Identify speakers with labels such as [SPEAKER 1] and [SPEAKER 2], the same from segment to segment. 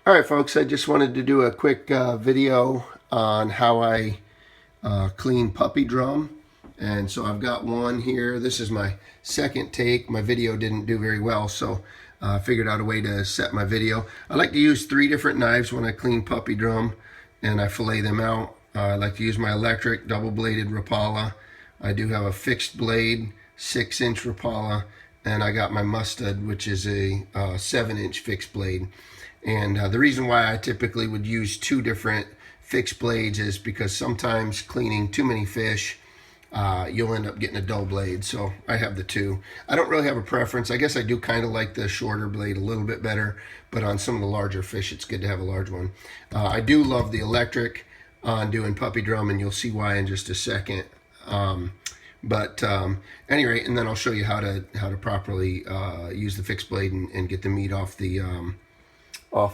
[SPEAKER 1] All right, folks, I just wanted to do a quick video on how I clean puppy drum. And so I've got one here. This is my second take. My video didn't do very well, so I figured out a way to set my video. I like to use 3 different knives when I clean puppy drum and I fillet them out. I like to use my electric double-bladed Rapala. I do have a fixed blade 6-inch Rapala, and I got my Mustad, which is a 7-inch fixed blade. And the reason why I typically would use 2 different fixed blades is because sometimes cleaning too many fish, you'll end up getting a dull blade. So I have the 2. I don't really have a preference. I guess I do kind of like the shorter blade a little bit better, but on some of the larger fish, it's good to have a large one. I do love the electric on doing puppy drum, and you'll see why in just a second. Any rate, and then I'll show you how to properly use the fixed blade and get the meat off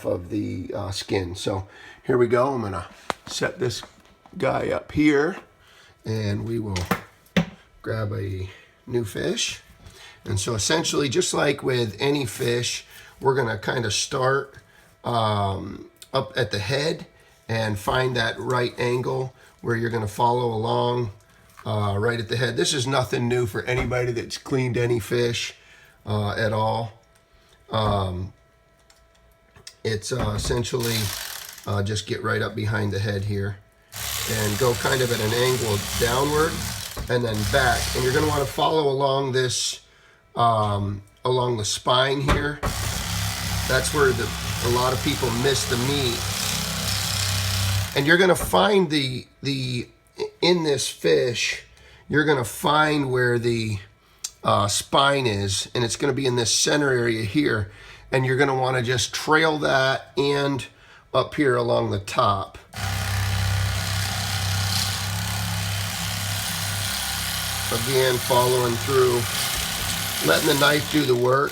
[SPEAKER 1] of the skin. So here we go. I'm gonna set this guy up here, and we will grab a new fish. And so essentially, just like with any fish, we're gonna kind of start up at the head and find that right angle where you're gonna follow along right at the head. This is nothing new for anybody that's cleaned any fish at all. It's essentially just get right up behind the head here and go kind of at an angle downward and then back. And you're going to want to follow along this, along the spine here. That's where a lot of people miss the meat. And you're going to find in this fish, you're going to find where the spine is, and it's going to be in this center area here. And you're going to want to just trail that and up here along the top. Again, following through, letting the knife do the work,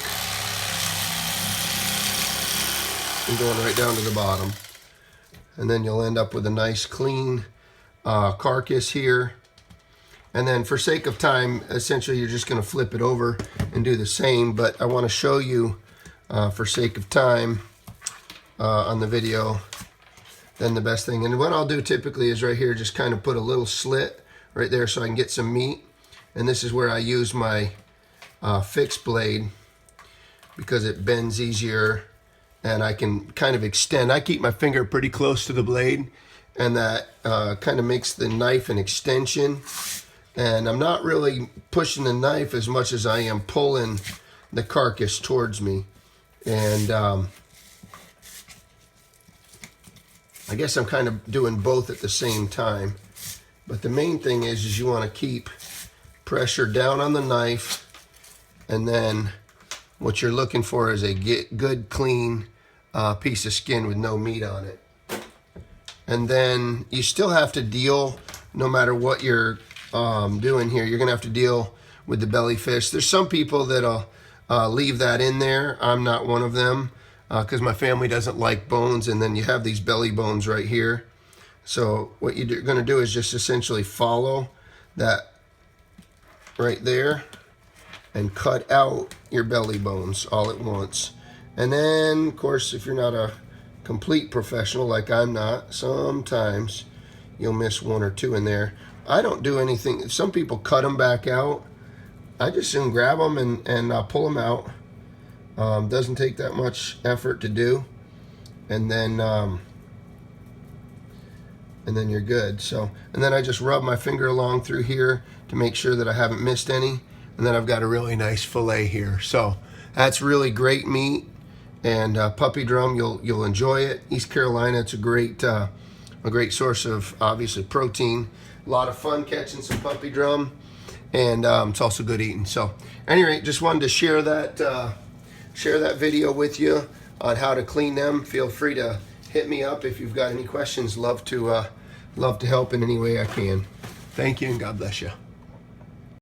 [SPEAKER 1] and going right down to the bottom. And then you'll end up with a nice clean carcass here. And then for sake of time, essentially you're just going to flip it over and do the same. But I want to show you, for sake of time on the video, then the best thing. And what I'll do typically is right here, just kind of put a little slit right there so I can get some meat. And this is where I use my fixed blade because it bends easier and I can kind of extend. I keep my finger pretty close to the blade, and that kind of makes the knife an extension. And I'm not really pushing the knife as much as I am pulling the carcass towards me. And I guess I'm kind of doing both at the same time. But the main thing is you want to keep pressure down on the knife, and then what you're looking for is a good clean piece of skin with no meat on it. And then you still have to deal, no matter what you're doing here, you're gonna have to deal with the belly fish. There's some people that'll leave that in there. I'm not one of them because my family doesn't like bones, and then you have these belly bones right here. So what you're going to do is just essentially follow that right there and cut out your belly bones all at once. And then, of course, if you're not a complete professional like I'm not, sometimes you'll miss 1 or 2 in there. I don't do anything. Some people cut them back out. I just soon grab them and pull them out. Doesn't take that much effort to do, and then you're good. So, and then I just rub my finger along through here to make sure that I haven't missed any, and then I've got a really nice fillet here. So that's really great meat, and puppy drum, you'll enjoy it. East Carolina, it's a great source of obviously protein. A lot of fun catching some puppy drum. And it's also good eating. So, at any rate, just wanted to share that video with you on how to clean them. Feel free to hit me up if you've got any questions. Love to help in any way I can. Thank you, and God bless you.